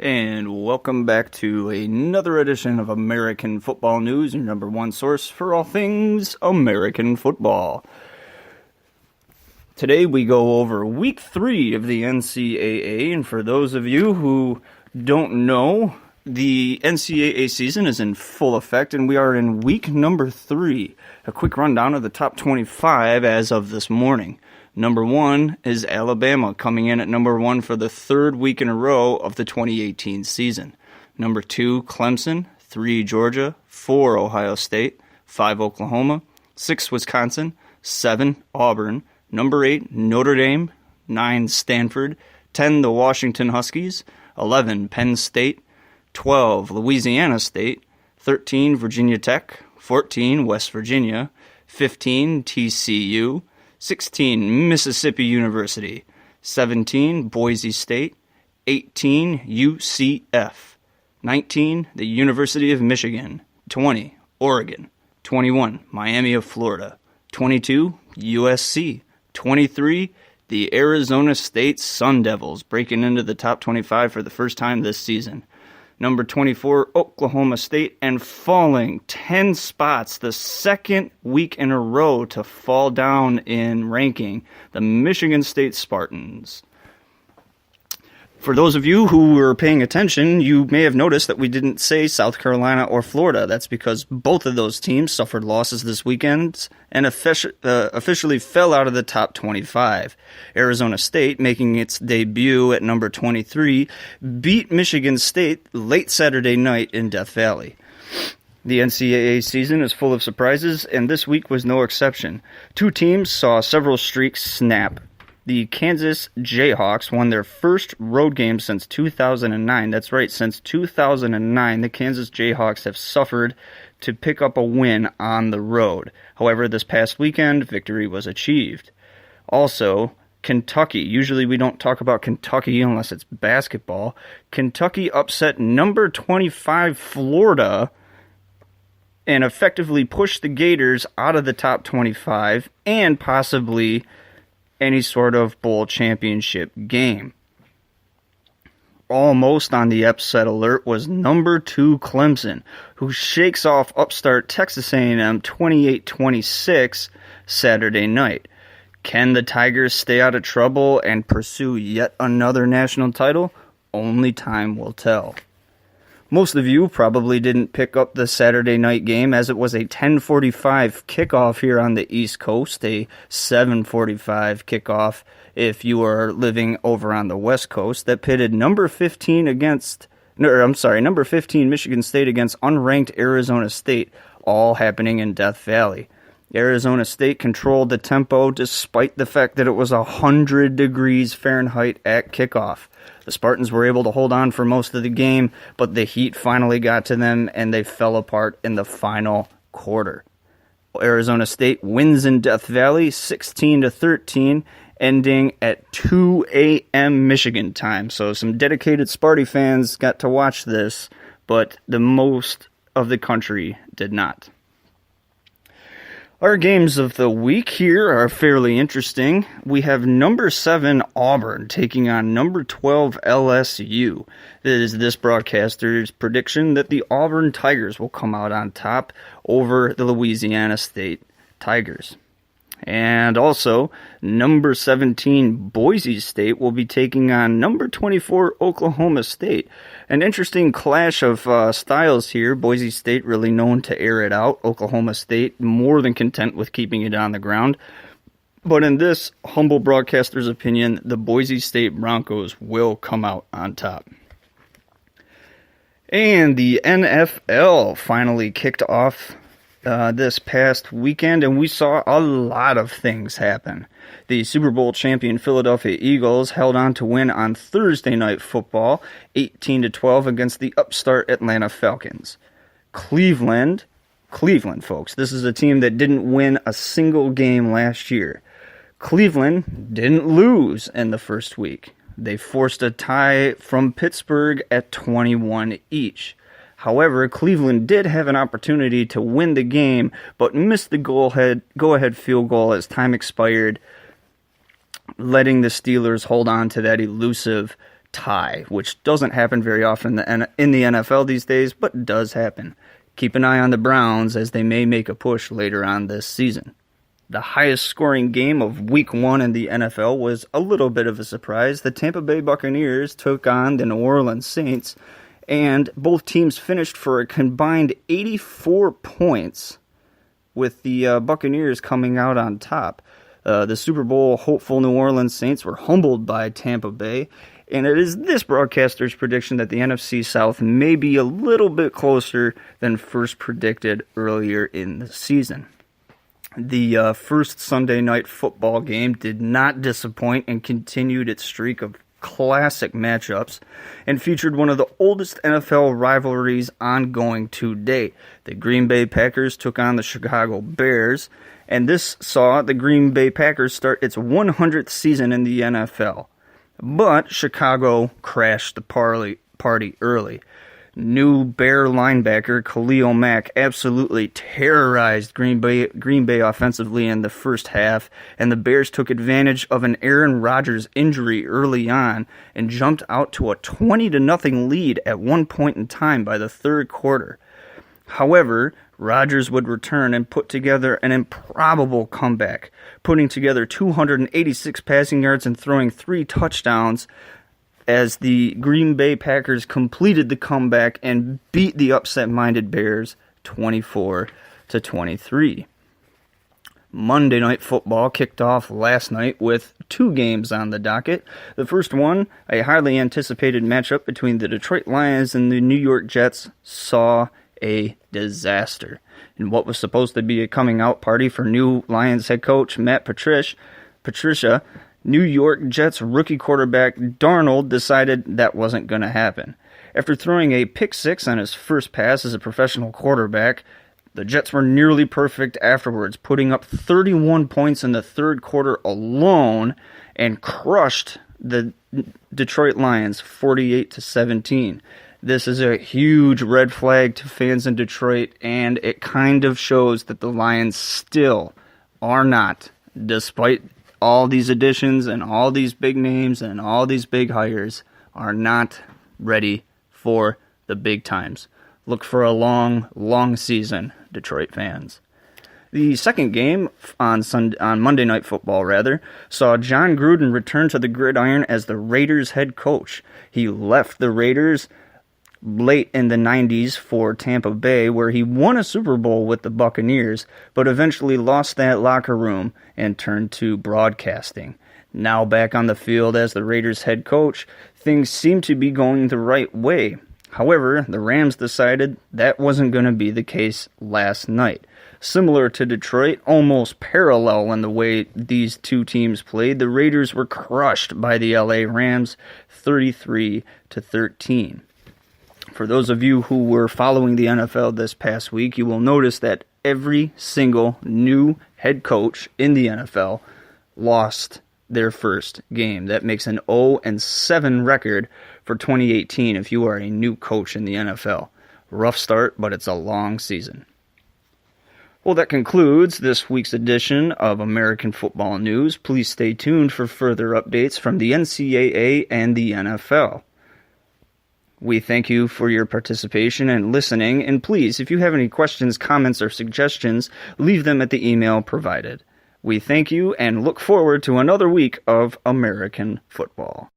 And welcome back to another edition of American Football News, your number one source for all things American football. Today we go over Week 3 of the NCAA, and for those of you who don't know, the NCAA season is in full effect, and we are in week number 3. A quick rundown of the top 25 as of this morning. Number 1 is Alabama, coming in at number 1 for the third week in a row of the 2018 season. Number 2, Clemson. 3, Georgia. 4, Ohio State. 5, Oklahoma. 6, Wisconsin. 7, Auburn. Number 8, Notre Dame. 9, Stanford. 10, the Washington Huskies. 11, Penn State. 12, Louisiana State. 13, Virginia Tech. 14, West Virginia. 15, TCU. 16, Mississippi University. 17, Boise State. 18, UCF. 19, the University of Michigan. 20, Oregon. 21, Miami of Florida. 22, USC. 23, the Arizona State Sun Devils, breaking into the top 25 for the first time this season. Number 24, Oklahoma State, and falling 10 spots, the second week in a row to fall down in ranking, the Michigan State Spartans. For those of you who were paying attention, you may have noticed that we didn't say South Carolina or Florida. That's because both of those teams suffered losses this weekend and officially fell out of the top 25. Arizona State, making its debut at number 23, beat Michigan State late Saturday night in Death Valley. The NCAA season is full of surprises, and this week was no exception. Two teams saw several streaks snap. The Kansas Jayhawks won their first road game since 2009. That's right, since 2009, the Kansas Jayhawks have suffered to pick up a win on the road. However, this past weekend, victory was achieved. Also, Kentucky. Usually we don't talk about Kentucky unless it's basketball. Kentucky upset number 25 Florida and effectively pushed the Gators out of the top 25 and possibly any sort of bowl championship game. Almost on the upset alert was number 2 Clemson, who shakes off upstart Texas A&M 28-26 Saturday night. Can the Tigers stay out of trouble and pursue yet another national title? Only time will tell. Most of you probably didn't pick up the Saturday night game, as it was a 10:45 kickoff here on the East Coast, a 7:45 kickoff if you are living over on the West Coast, that pitted number 15 Michigan State against unranked Arizona State, all happening in Death Valley. Arizona State controlled the tempo despite the fact that it was 100 degrees Fahrenheit at kickoff. The Spartans were able to hold on for most of the game, but the heat finally got to them and they fell apart in the final quarter. Arizona State wins in Death Valley 16-13, ending at 2 a.m. Michigan time. So some dedicated Sparty fans got to watch this, but the most of the country did not. Our games of the week here are fairly interesting. We have number 7 Auburn taking on number 12 LSU. It is this broadcaster's prediction that the Auburn Tigers will come out on top over the Louisiana State Tigers. And also, number 17 Boise State will be taking on number 24 Oklahoma State. An interesting clash of styles here. Boise State really known to air it out. Oklahoma State more than content with keeping it on the ground. But in this humble broadcaster's opinion, the Boise State Broncos will come out on top. And the NFL finally kicked off this past weekend, and we saw a lot of things happen. The Super Bowl champion Philadelphia Eagles held on to win on Thursday Night Football, 18-12 against the upstart Atlanta Falcons. Cleveland, folks, this is a team that didn't win a single game last year. Cleveland didn't lose in the first week. They forced a tie from Pittsburgh at 21 each. However, Cleveland did have an opportunity to win the game, but missed the go-ahead field goal as time expired, letting the Steelers hold on to that elusive tie, which doesn't happen very often in the NFL these days, but does happen. Keep an eye on the Browns as they may make a push later on this season. The highest scoring game of Week 1 in the NFL was a little bit of a surprise. The Tampa Bay Buccaneers took on the New Orleans Saints, and both teams finished for a combined 84 points, with the Buccaneers coming out on top. The Super Bowl hopeful New Orleans Saints were humbled by Tampa Bay, and it is this broadcaster's prediction that the NFC South may be a little bit closer than first predicted earlier in the season. The first Sunday night football game did not disappoint and continued its streak of classic matchups and featured one of the oldest NFL rivalries ongoing to date. The Green Bay Packers took on the Chicago Bears, and this saw the Green Bay Packers start its 100th season in the NFL. But Chicago crashed the party early. New Bear linebacker Khalil Mack absolutely terrorized Green Bay offensively in the first half, and the Bears took advantage of an Aaron Rodgers injury early on and jumped out to a 20-0 lead at one point in time by the third quarter. However, Rodgers would return and put together an improbable comeback, putting together 286 passing yards and throwing 3 touchdowns, as the Green Bay Packers completed the comeback and beat the upset-minded Bears 24-23. Monday Night Football kicked off last night with 2 games on the docket. The first one, a highly anticipated matchup between the Detroit Lions and the New York Jets, saw a disaster. In what was supposed to be a coming-out party for new Lions head coach Matt Patricia, New York Jets rookie quarterback Darnold decided that wasn't going to happen. After throwing a pick-6 on his first pass as a professional quarterback, the Jets were nearly perfect afterwards, putting up 31 points in the third quarter alone and crushed the Detroit Lions 48-17. This is a huge red flag to fans in Detroit, and it kind of shows that the Lions still are not, despite all these additions and all these big names and all these big hires, are not ready for the big times. Look for a long, long season, Detroit fans. The second game on Monday Night Football, saw John Gruden return to the gridiron as the Raiders head coach. He left the Raiders late in the 90s for Tampa Bay, where he won a Super Bowl with the Buccaneers, but eventually lost that locker room and turned to broadcasting. Now back on the field as the Raiders head coach, things seem to be going the right way. However, the Rams decided that wasn't going to be the case last night. Similar to Detroit, almost parallel in the way these two teams played, the Raiders were crushed by the LA Rams 33-13. For those of you who were following the NFL this past week, you will notice that every single new head coach in the NFL lost their first game. That makes an 0-7 record for 2018 if you are a new coach in the NFL. Rough start, but it's a long season. Well, that concludes this week's edition of American Football News. Please stay tuned for further updates from the NCAA and the NFL. We thank you for your participation and listening, and please, if you have any questions, comments, or suggestions, leave them at the email provided. We thank you and look forward to another week of American football.